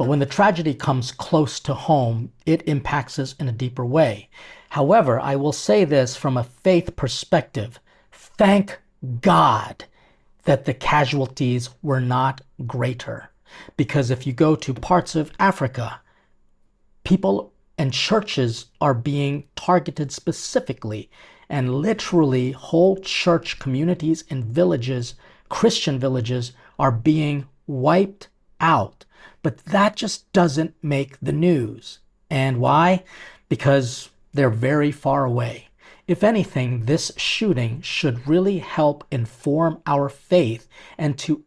But when the tragedy comes close to home, it impacts us in a deeper way. However, I will say this from a faith perspective. Thank God that the casualties were not greater. Because if you go to parts of Africa, people and churches are being targeted specifically, and literally whole church communities and villages, Christian villages, are being wiped out. But that just doesn't make the news. And why? Because they're very far away. If anything, this shooting should really help inform our faith and to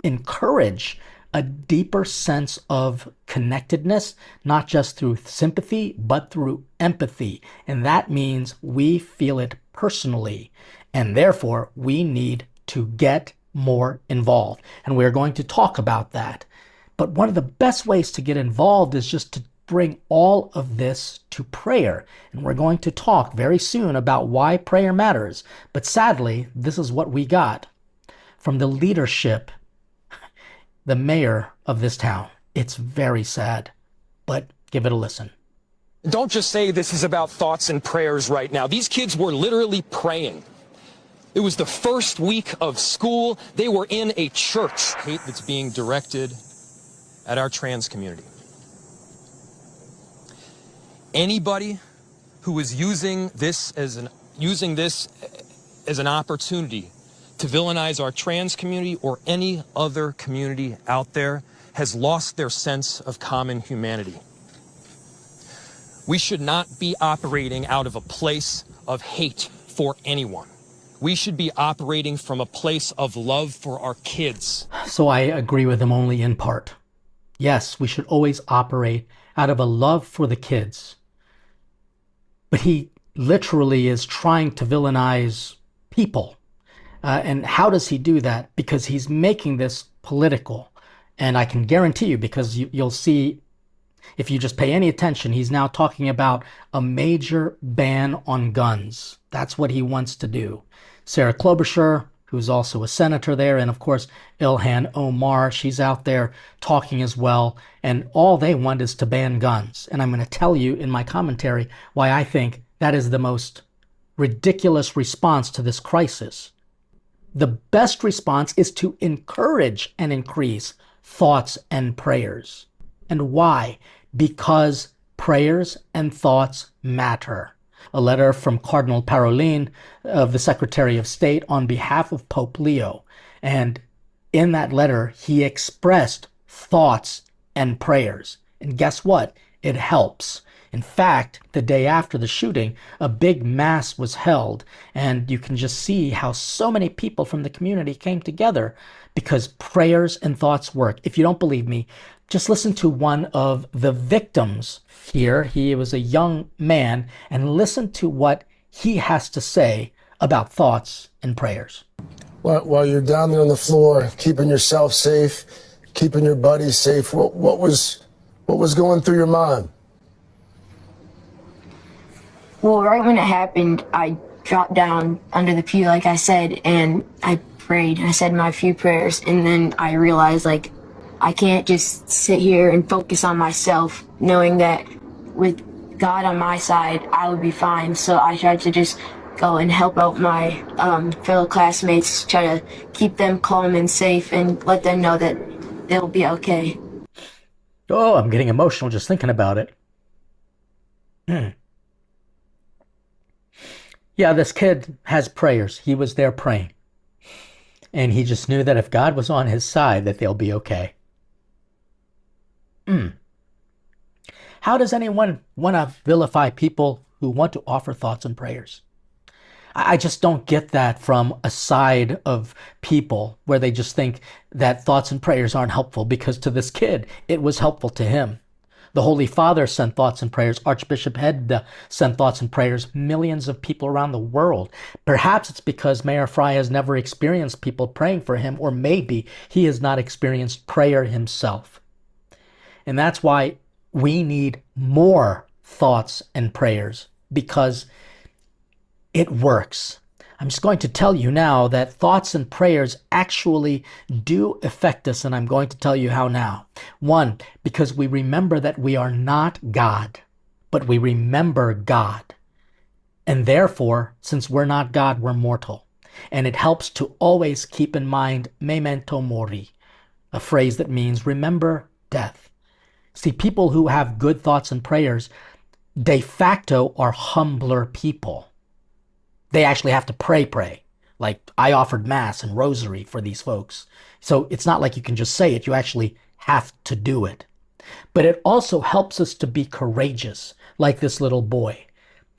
encourage a deeper sense of connectedness, not just through sympathy, but through empathy. And that means we feel it personally. And therefore, we need to get more involved. And we're going to talk about that. But one of the best ways to get involved is just to bring all of this to prayer. And we're going to talk very soon about why prayer matters. But sadly, this is what we got from the leadership, the mayor of this town. It's very sad, but give it a listen. Don't just say this is about thoughts and prayers right now. These kids were literally praying. It was the first week of school. They were in a church. Hate that's being directed at our trans community. Anybody who is using this as an opportunity to villainize our trans community or any other community out there has lost their sense of common humanity. We should not be operating out of a place of hate for anyone. We should be operating from a place of love for our kids. So I agree with him only in part. Yes, we should always operate out of a love for the kids. But he literally is trying to villainize people. And how does he do that? Because he's making this political. And I can guarantee you, because you'll see, if you just pay any attention, he's now talking about a major ban on guns. That's what he wants to do. Sarah Klobuchar, who's also a senator there, and of course, Ilhan Omar, she's out there talking as well. And all they want is to ban guns. And I'm going to tell you in my commentary why I think that is the most ridiculous response to this crisis. The best response is to encourage and increase thoughts and prayers. And why? Because prayers and thoughts matter. A letter from Cardinal Parolin of the Secretary of State on behalf of Pope Leo. And in that letter, he expressed thoughts and prayers. And guess what? It helps. In fact, the day after the shooting, a big mass was held, and you can just see how so many people from the community came together because prayers and thoughts work. If you don't believe me, just listen to one of the victims here. He was a young man, and listen to what he has to say about thoughts and prayers. While you're down there on the floor, keeping yourself safe, keeping your buddies safe, what was going through your mind? Well, right when it happened, I dropped down under the pew, like I said, and I prayed. I said my few prayers, and then I realized, like, I can't just sit here and focus on myself, knowing that with God on my side, I would be fine. So I tried to just go and help out my fellow classmates, try to keep them calm and safe, and let them know that they'll be okay. Oh, I'm getting emotional just thinking about it. Yeah, this kid has prayers. He was there praying. And he just knew that if God was on his side, that they'll be okay. How does anyone want to vilify people who want to offer thoughts and prayers? I just don't get that from a side of people where they just think that thoughts and prayers aren't helpful, because to this kid, it was helpful to him. The Holy Father sent thoughts and prayers. Archbishop Hedda sent thoughts and prayers. Millions of people around the world. Perhaps it's because Mayor Fry has never experienced people praying for him, or maybe he has not experienced prayer himself. And that's why we need more thoughts and prayers, because it works. I'm just going to tell you now that thoughts and prayers actually do affect us, and I'm going to tell you how now. One, because we remember that we are not God, but we remember God. And therefore, since we're not God, we're mortal. And it helps to always keep in mind memento mori, a phrase that means remember death. See, people who have good thoughts and prayers de facto are humbler people. They actually have to pray. Like I offered mass and rosary for these folks. So it's not like you can just say it, you actually have to do it. But it also helps us to be courageous, like this little boy,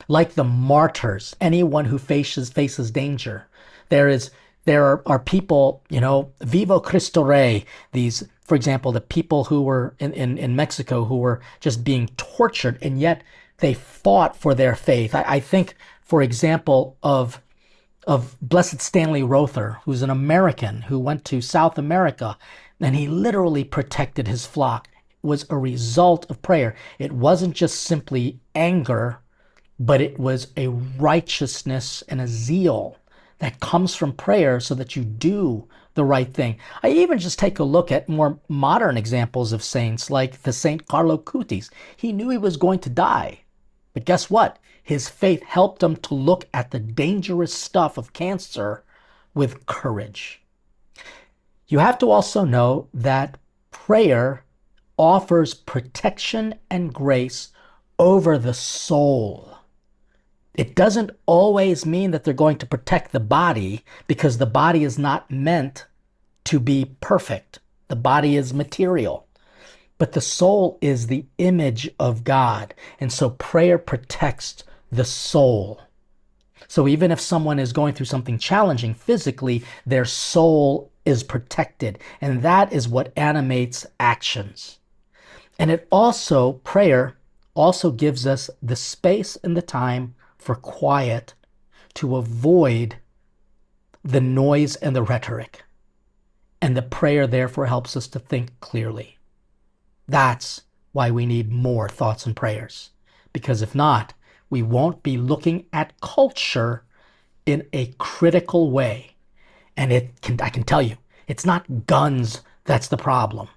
like the martyrs, anyone who faces danger. There are people, Vivo Cristo Rey, these, for example, the people who were in Mexico who were just being tortured, and yet they fought for their faith. I think, for example, of Blessed Stanley Rother, who's an American who went to South America, and he literally protected his flock. It was a result of prayer. It wasn't just simply anger, but it was a righteousness and a zeal that comes from prayer so that you do the right thing. I even just take a look at more modern examples of saints like the Saint Carlo Acutis. He knew he was going to die, but guess what? His faith helped him to look at the dangerous stuff of cancer with courage. You have to also know that prayer offers protection and grace over the soul. It doesn't always mean that they're going to protect the body, because the body is not meant to be perfect. The body is material. But the soul is the image of God. And so prayer protects the soul. So even if someone is going through something challenging physically, their soul is protected. And that is what animates actions. And prayer also gives us the space and the time for quiet to avoid the noise and the rhetoric. And the prayer therefore helps us to think clearly. That's why we need more thoughts and prayers. Because if not, we won't be looking at culture in a critical way. And I can tell you, it's not guns that's the problem.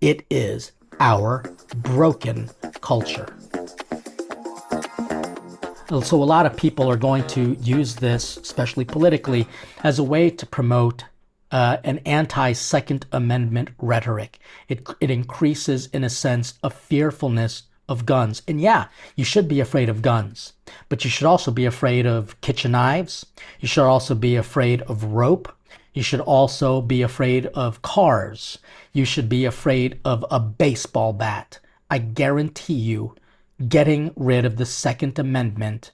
It is our broken culture. So a lot of people are going to use this, especially politically, as a way to promote an anti-Second Amendment rhetoric. It increases, in a sense, a fearfulness of guns. And yeah, you should be afraid of guns, but you should also be afraid of kitchen knives. You should also be afraid of rope. You should also be afraid of cars. You should be afraid of a baseball bat. I guarantee you, getting rid of the Second Amendment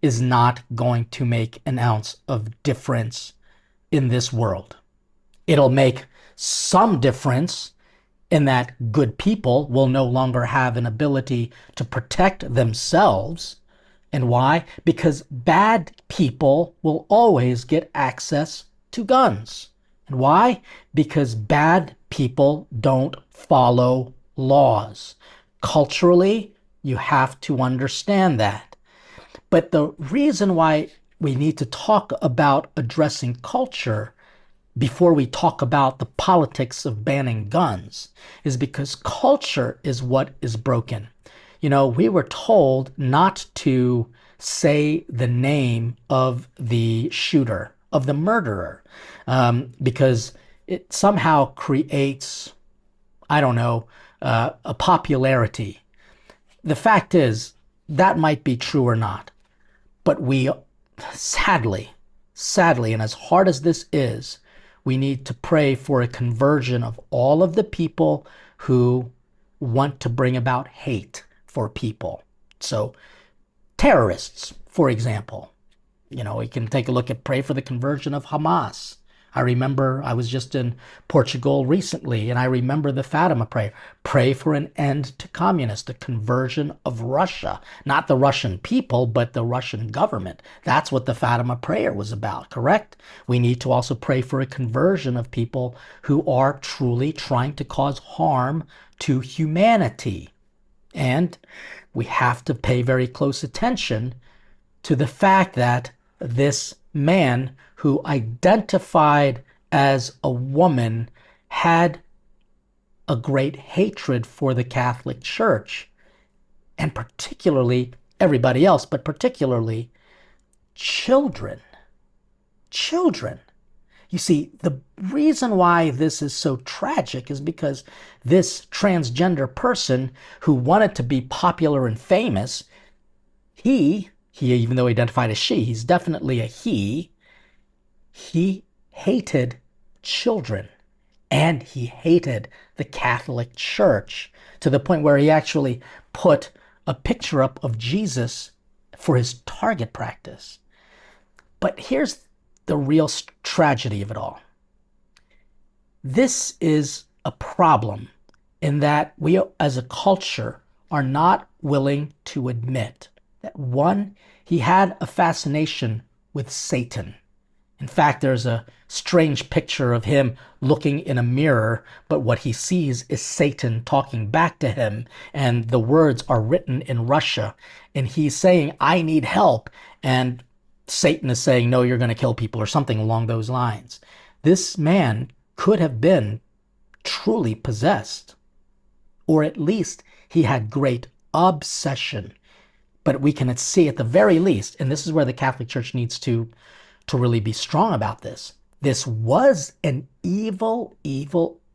is not going to make an ounce of difference in this world. It'll make some difference in that good people will no longer have an ability to protect themselves. And why? Because bad people will always get access to guns. And why? Because bad people don't follow laws. Culturally, you have to understand that. But the reason why we need to talk about addressing culture before we talk about the politics of banning guns is because culture is what is broken. We were told not to say the name of the shooter, of the murderer, because it somehow creates, a popularity. The fact is, that might be true or not, but we sadly, and as hard as this is, we need to pray for a conversion of all of the people who want to bring about hate for people. So terrorists, for example, we can take a look at pray for the conversion of Hamas. I remember I was just in Portugal recently, and I remember the Fatima prayer. Pray for an end to communists, the conversion of Russia. Not the Russian people, but the Russian government. That's what the Fatima prayer was about, correct? We need to also pray for a conversion of people who are truly trying to cause harm to humanity. And we have to pay very close attention to the fact that this man who identified as a woman had a great hatred for the Catholic Church, and particularly everybody else, but particularly children. Children. You see, the reason why this is so tragic is because this transgender person who wanted to be popular and famous, he even though he identified as she, he's definitely a he hated children, and he hated the Catholic Church to the point where he actually put a picture up of Jesus for his target practice. But here's the real tragedy of it all. This is a problem in that we as a culture are not willing to admit that, one, he had a fascination with Satan. In fact, there's a strange picture of him looking in a mirror, but what he sees is Satan talking back to him, and the words are written in Russia, and he's saying, "I need help," and Satan is saying, "No, you're going to kill people," or something along those lines. This man could have been truly possessed, or at least he had great obsession. But we can see at the very least, and this is where the Catholic Church needs to really be strong about this. This was an evil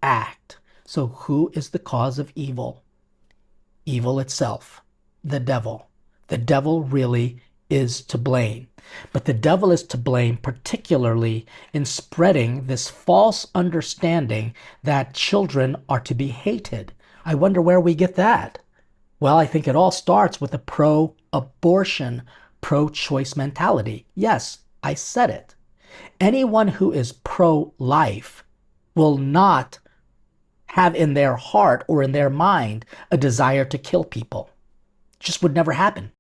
act. So who is the cause of evil? Evil itself, the devil. The devil really is to blame. But the devil is to blame particularly in spreading this false understanding that children are to be hated. I wonder where we get that. Well, I think it all starts with a pro-abortion, pro-choice mentality. Yes, I said it. Anyone who is pro-life will not have in their heart or in their mind a desire to kill people. It just would never happen.